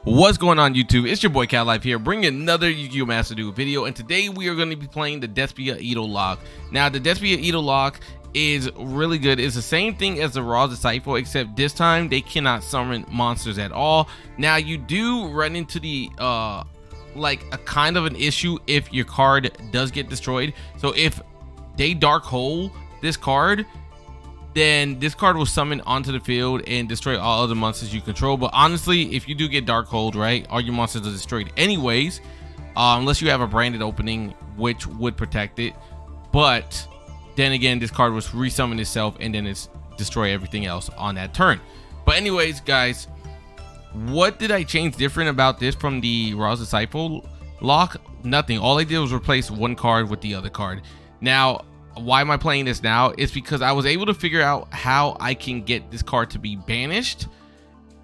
What's going on YouTube? It's your boy Cat Life here, bringing another Yu-Gi-Oh! Master Duel video, and today we are going to be playing the Despia IDO lock. Now the Despia IDO lock is really good. It's the same thing as the Raw Disciple, except this time they cannot summon monsters at all. Now you do run into the like a kind of an issue if your card does get destroyed. So if they dark hole this card, then this card will summon onto the field and destroy all other monsters you control. But honestly, if you do get dark hold, right, all your monsters are destroyed anyways, unless you have a branded opening, which would protect it. But then again, this card will resummon itself and then it's destroy everything else on that turn. But anyways, guys, what did I change different about this from the Ra's Disciple lock? Nothing. All I did was replace one card with the other card. Now, why am I playing this now? It's because I was able to figure out how I can get this card to be banished.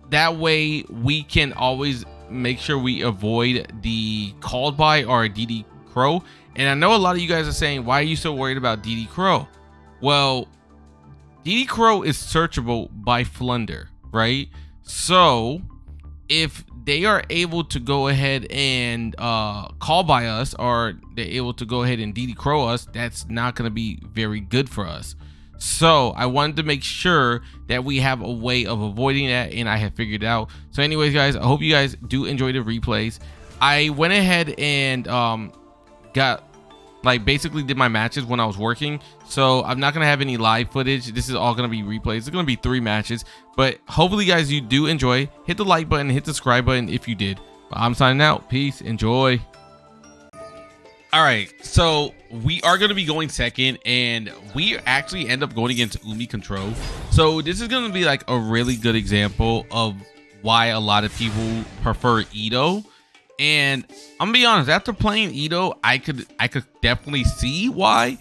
That way we can always make sure we avoid the called by or DD Crow. And I know a lot of you guys are saying, why are you so worried about DD Crow? Well, DD Crow is searchable by Flunder, right? So if they are able to go ahead and call by us, or they're able to go ahead and DD Crow us, that's not going to be very good for us. So I wanted to make sure that we have a way of avoiding that, and I have figured it out. So anyways, guys, I hope you guys do enjoy the replays. I went ahead and basically did my matches when I was working, so I'm not gonna have any live footage. This is all gonna be replays. It's gonna be 3 matches, but hopefully guys you do enjoy. Hit the like button, hit the subscribe button if you did. But I'm signing out. Peace, enjoy. All right, so we are gonna be going second, and we actually end up going against Umi Control. So this is gonna be like a really good example of why a lot of people prefer IDO. And I'm gonna be honest, after playing IDO, I could definitely see why,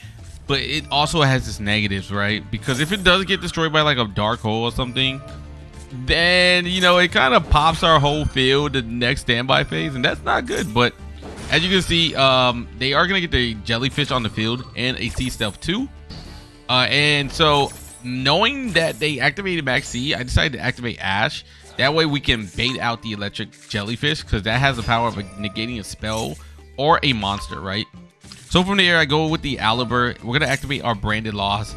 but it also has its negatives, right? Because if it does get destroyed by like a dark hole or something, then you know it kind of pops our whole field the next standby phase, and that's not good. But as you can see, they are gonna get the jellyfish on the field and a sea stealth too. And so knowing that they activated Max C, I decided to activate Ash. That way we can bait out the electric jellyfish, because that has the power of negating a spell or a monster, right? So from there, I go with the Aliber. We're going to activate our branded loss,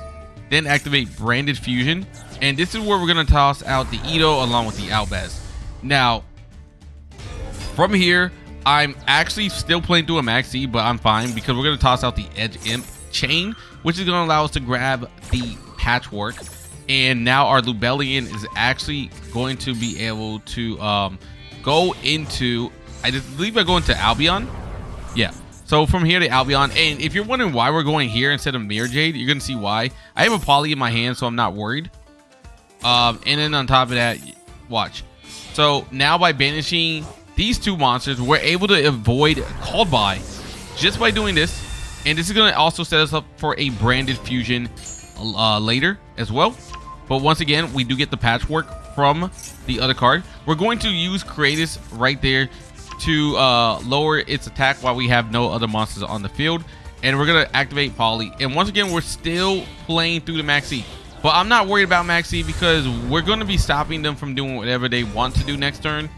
then activate branded fusion. And this is where we're going to toss out the IDO along with the Albaz. Now, from here, I'm actually still playing through a Max C, but I'm fine because we're going to toss out the Edge Imp chain, which is going to allow us to grab the Patchwork. And now our Lubellion is actually going to be able to go into, I believe I go into Albion. Yeah, so from here to Albion. And if you're wondering why we're going here instead of Mirror Jade, you're gonna see why. I have a Poly in my hand, so I'm not worried. And then on top of that, watch. So now by banishing these 2 monsters, we're able to avoid called by just by doing this. And this is gonna also set us up for a branded fusion later as well. But once again, we do get the Patchwork from the other card. We're going to use Creatus right there to lower its attack while we have no other monsters on the field. And we're going to activate Poly. And once again, we're still playing through the Maxi. But I'm not worried about Maxi because we're going to be stopping them from doing whatever they want to do next turn.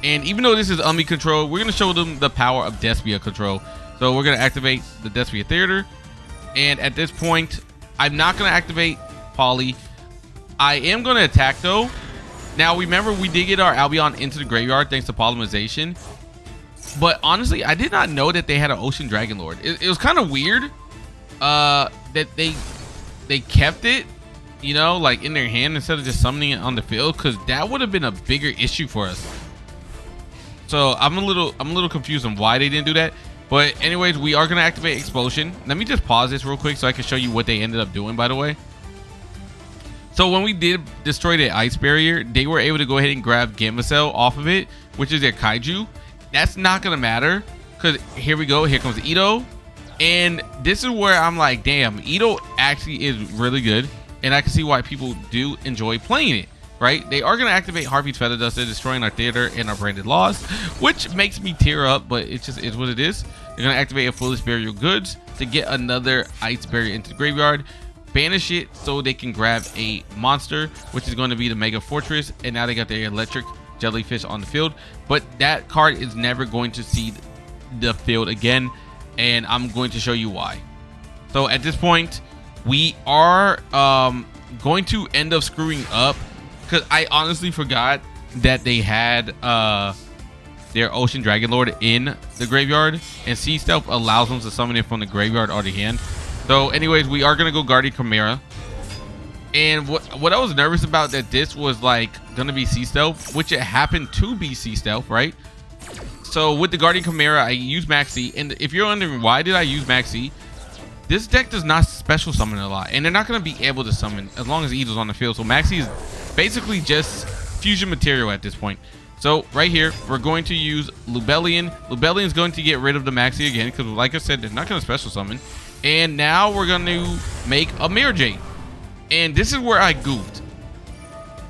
And even though this is Umi control, we're going to show them the power of Despia control. So we're going to activate the Despia Theater. And at this point, I'm not going to activate Poly. I am going to attack though. Now remember, we did get our Albion into the graveyard thanks to polymerization, but honestly I did not know that they had an Ocean Dragon Lord. It was kind of weird that they kept it, you know, like in their hand instead of just summoning it on the field, because that would have been a bigger issue for us. So I'm a little confused on why they didn't do that. But anyways, we are going to activate Explosion. Let me just pause this real quick so I can show you what they ended up doing, by the way. So when we did destroy the ice barrier, they were able to go ahead and grab Gamma Cell off of it, which is their Kaiju. That's not going to matter, because here we go. Here comes IDO. And this is where I'm like, damn, IDO actually is really good. And I can see why people do enjoy playing it, right? They are going to activate Harvey's Feather Duster, destroying our theater and our branded loss, which makes me tear up, but it just is what it is. They're going to activate a Foolish Burial Goods to get another ice barrier into the graveyard. banish it so they can grab a monster, which is going to be the Mega Fortress, and now they got their electric jellyfish on the field, but that card is never going to see the field again, and I'm going to show you why. So at this point, we are going to end up screwing up, because I honestly forgot that they had their Ocean Dragon Lord in the graveyard, and Sea Stealth allows them to summon it from the graveyard or the hand. So anyways, we are gonna go Guardian Chimera. And what I was nervous about, that this was like gonna be Sea Stealth, which it happened to be Sea Stealth, right? So with the Guardian Chimera, I use Maxi, and if you're wondering why did I use Maxi, this deck does not special summon a lot, and they're not gonna be able to summon as long as Ido's on the field. So Maxi is basically just fusion material at this point. So right here, we're going to use Lubellion. Lubellion is going to get rid of the Maxi again, because like I said, they're not gonna special summon. And now we're going to make a Mirror Jade. And this is where I goofed,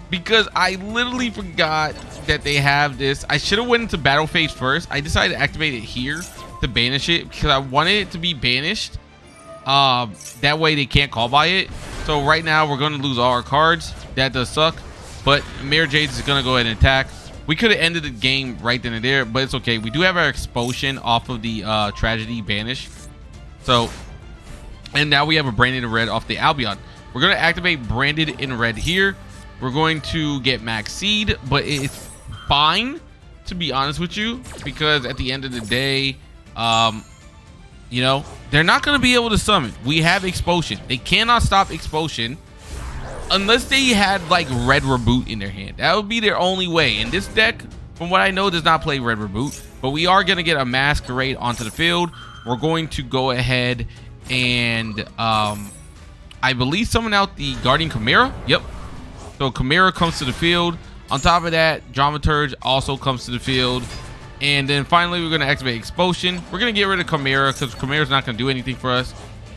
because I literally forgot that they have this. I should have went into battle phase first. I decided to activate it here to banish it, because I wanted it to be banished. That way they can't call by it. So right now we're going to lose all our cards. That does suck. But Mirror Jade is going to go ahead and attack. We could have ended the game right then and there, but it's okay. We do have our Expulsion off of the Tragedy banish. So, and now we have a Branded in Red off the Albion. We're going to activate Branded in Red here. We're going to get Max Seed, but it's fine, to be honest with you, because at the end of the day, you know, they're not going to be able to summon. We have Expulsion. They cannot stop Expulsion unless they had like Red Reboot in their hand. That would be their only way. And this deck, from what I know, does not play Red Reboot, but we are going to get a Masquerade onto the field. We're going to go ahead and I believe summon out the Guardian Chimera. Yep. So Chimera comes to the field. On top of that, Dramaturge also comes to the field. And then finally, we're going to activate Expulsion. We're going to get rid of Chimera, because Chimera's not going to do anything for us.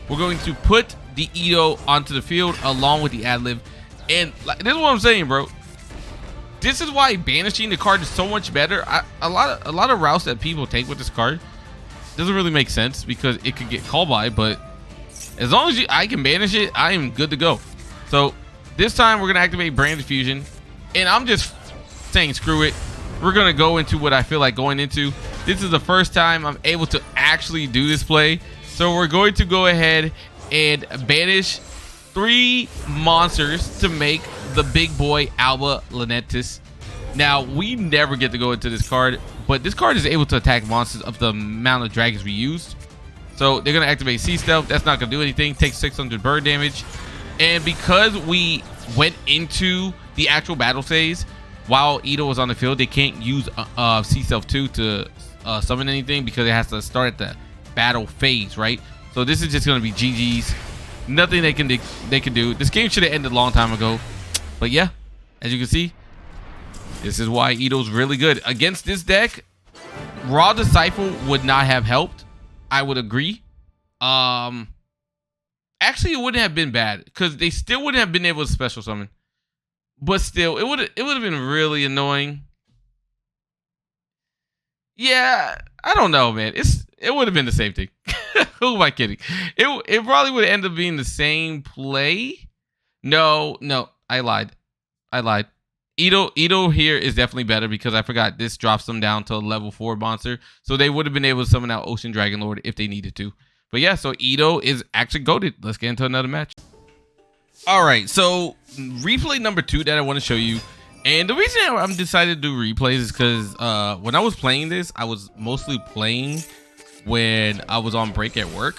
We're going to put the Edo onto the field along with the Adlib. And like, this is what I'm saying, bro. This is why banishing the card is so much better. A lot of routes that people take with this card doesn't really make sense, because it could get called by, but as long as I can banish it, I am good to go. So this time we're going to activate Branded Fusion, and I'm just saying screw it. We're going to go into what I feel like going into. This is the first time I'm able to actually do this play. So we're going to go ahead and banish 3 monsters to make the big boy Alba Lunetis. Now, we never get to go into this card, but this card is able to attack monsters of the amount of dragons we used. So they're going to activate Sea Stealth. That's not going to do anything. Takes 600 bird damage. And because we went into the actual battle phase while Ido was on the field, they can't use Sea Stealth 2 to summon anything, because it has to start at the battle phase, right? So this is just going to be GG's. Nothing they can do. This game should have ended a long time ago. But yeah, as you can see, this is why Ido's really good. Against this deck, Raw Disciple would not have helped. I would agree. Actually, it wouldn't have been bad, because they still wouldn't have been able to special summon. But still, it would have been really annoying. Yeah, I don't know, man. It would have been the same thing. Who am I kidding? It probably would end up being the same play. No, I lied. Ido here is definitely better, because I forgot this drops them down to a level 4 monster. So they would have been able to summon out Ocean Dragon Lord if they needed to. But yeah, so Ido is actually goated. Let's get into another match. All right, so replay number 2 that I want to show you. And the reason I'm decided to do replays is because when I was playing this, I was mostly playing when I was on break at work.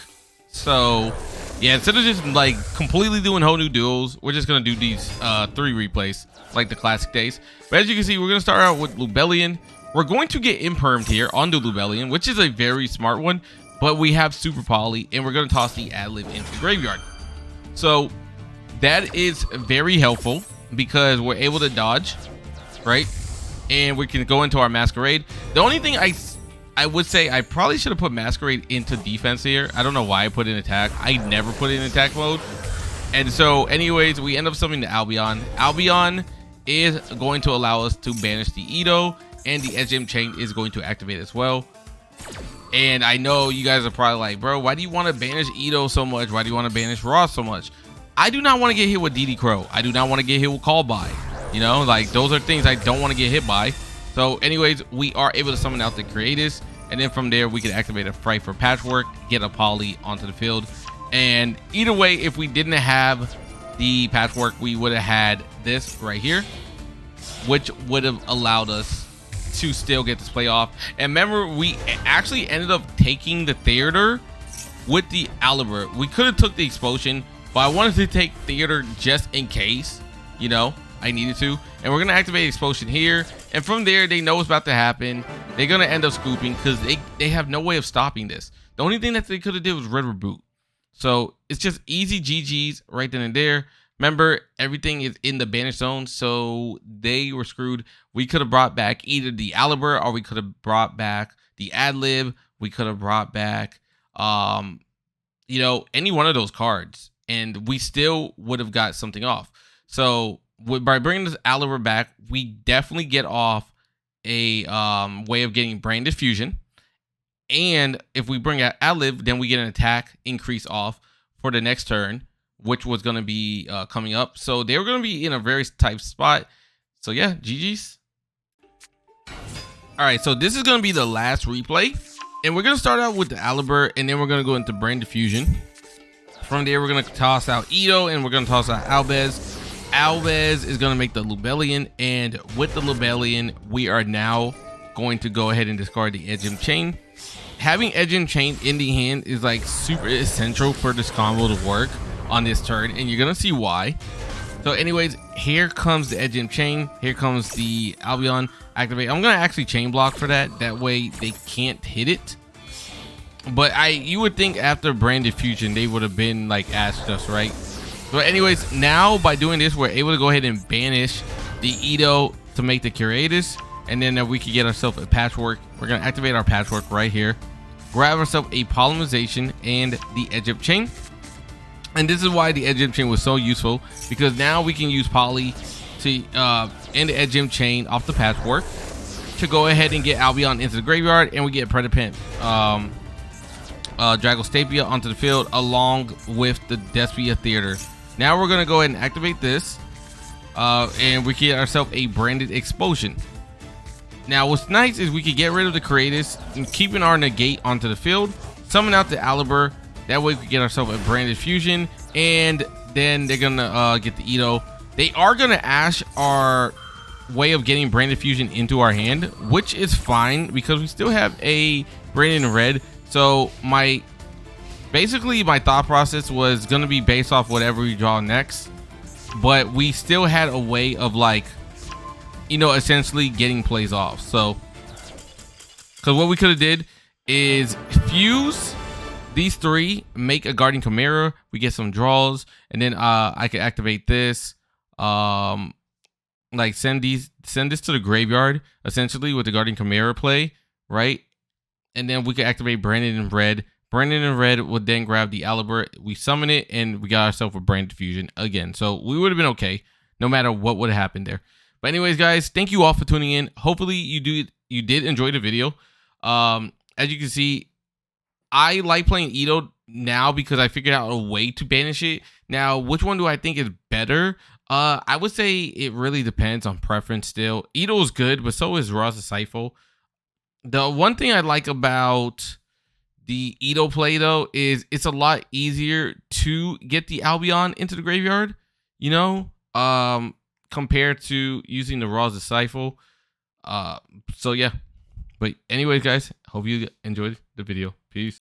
So yeah, instead of just like completely doing whole new duels, we're just gonna do these 3 replays like the classic days. But as you can see, we're gonna start out with Lubellion. We're going to get impermed here onto Lubellion, which is a very smart one, but we have Super Poly, and we're gonna toss the Adlib into the graveyard. So that is very helpful, because we're able to dodge, right? And we can go into our Masquerade. The only thing I would say, I probably should have put Masquerade into defense here. I don't know why I put in attack. I never put it in attack mode. And so anyways, we end up summoning the Albion. Albion is going to allow us to banish the Edo, and the SGM chain is going to activate as well. And I know you guys are probably like, bro, why do you want to banish Edo so much? Why do you want to banish Ross so much? I do not want to get hit with DD Crow. I do not want to get hit with Call By. You know, like those are things I don't want to get hit by. So anyways, we are able to summon out the Creatus, and then from there we can activate a Fright for Patchwork, get a Poly onto the field. And either way, if we didn't have the Patchwork, we would have had this right here, which would have allowed us to still get this play off. And remember, we actually ended up taking the Theater with the Aliber. We could have took the Explosion, but I wanted to take Theater just in case, you know, I needed to. And we're gonna activate Explosion here, and from there they know what's about to happen. They're gonna end up scooping because they have no way of stopping this. The only thing that they could have did was Red Reboot. So it's just easy GG's right then and there. Remember, everything is in the banish zone, so they were screwed. We could have brought back either the Aliber, or we could have brought back the Adlib. We could have brought back, you know, any one of those cards, and we still would have got something off. So by bringing this Aliber back, we definitely get off a way of getting Brain Diffusion. And if we bring out Adlib, then we get an attack increase off for the next turn, which was going to be coming up. So they were going to be in a very tight spot. So yeah, GG's. All right, so this is going to be the last replay. And we're going to start out with the Aliber, and then we're going to go into Brain Diffusion. From there, we're going to toss out IDO, and we're going to toss out Albez. Albez is going to make the Lubellion, and with the Lubellion, we are now going to go ahead and discard the Edgem Chain. Having Edgem Chain in the hand is like super essential for this combo to work on this turn, and you're gonna see why. So anyways, here comes the Edgem Chain, here comes the Albion activate. I'm gonna actually chain block for that way they can't hit it. But you would think after Brain Diffusion they would have been like asked us, right? So anyways, now by doing this, we're able to go ahead and banish the IDO to make the Curatus, and then we can get ourselves a Patchwork. We're gonna activate our Patchwork right here, grab ourselves a Polymerization and the Edgem Chain. And this is why the Edgem Chain was so useful, because now we can use Poly to end the Edgem Chain off the Patchwork to go ahead and get Albion into the graveyard, and we get Predapent Despia onto the field along with the Despia Theater. Now we're gonna go ahead and activate this, and we get ourselves a Branded Explosion. Now what's nice is we can get rid of the Creatus and keeping our negate onto the field, summon out the Aliber. That way we can get ourselves a Branded Fusion, and then they're gonna get the IDO. They are gonna Ash our way of getting Branded Fusion into our hand, which is fine because we still have a Branded Red. So basically my thought process was gonna be based off whatever we draw next, but we still had a way of, like, you know, essentially getting plays off. So because what we could have did is fuse these three, make a Guardian Chimera, we get some draws, and then I could activate this, like send this to the graveyard essentially with the Guardian Chimera play, right? And then we could activate Branded Red. Branded Red would then grab the Aliber, we summon it, and we got ourselves a Brain Diffusion again. So we would have been okay no matter what would have happened there. But anyways, guys, thank you all for tuning in. Hopefully you did enjoy the video. As you can see, I like playing IDO now because I figured out a way to banish it. Now, which one do I think is better? I would say it really depends on preference still. IDO is good, but so is Ra's Disciple. The one thing I like about the IDO play, though, is it's a lot easier to get the Albion into the graveyard, you know, compared to using the Ra's Disciple. So, yeah. But anyways, guys, hope you enjoyed the video. Peace.